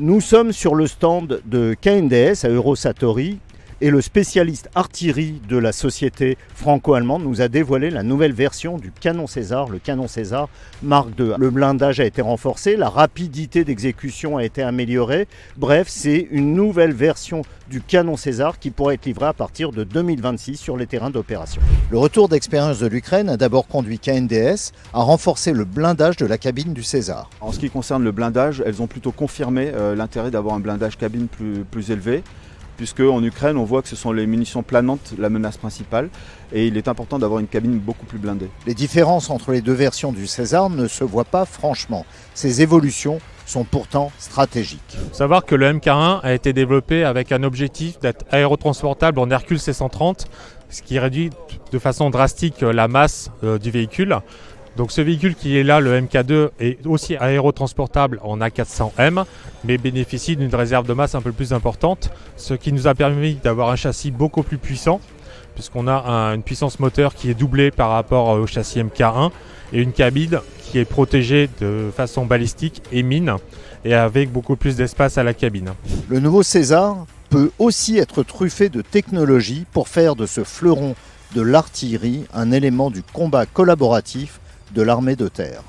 Nous sommes sur le stand de KNDS à Eurosatory et le spécialiste artillerie de la société franco-allemande nous a dévoilé la nouvelle version du canon Caesar, le canon Caesar Mark II. Le blindage a été renforcé, la rapidité d'exécution a été améliorée. Bref, c'est une nouvelle version du canon Caesar qui pourrait être livrée à partir de 2026 sur les terrains d'opération. Le retour d'expérience de l'Ukraine a d'abord conduit KNDS à renforcer le blindage de la cabine du Caesar. En ce qui concerne le blindage, elles ont plutôt confirmé l'intérêt d'avoir un blindage cabine plus élevé, puisque en Ukraine, on voit que ce sont les munitions planantes la menace principale, et il est important d'avoir une cabine beaucoup plus blindée. Les différences entre les deux versions du Caesar ne se voient pas franchement. Ces évolutions sont pourtant stratégiques. Il faut savoir que le MK1 a été développé avec un objectif d'être aérotransportable en Hercule C-130, ce qui réduit de façon drastique la masse du véhicule. Donc ce véhicule qui est là, le MK2, est aussi aérotransportable en A400M, mais bénéficie d'une réserve de masse un peu plus importante, ce qui nous a permis d'avoir un châssis beaucoup plus puissant, puisqu'on a une puissance moteur qui est doublée par rapport au châssis MK1, et une cabine qui est protégée de façon balistique et mine, et avec beaucoup plus d'espace à la cabine. Le nouveau Caesar peut aussi être truffé de technologie pour faire de ce fleuron de l'artillerie un élément du combat collaboratif de l'armée de terre.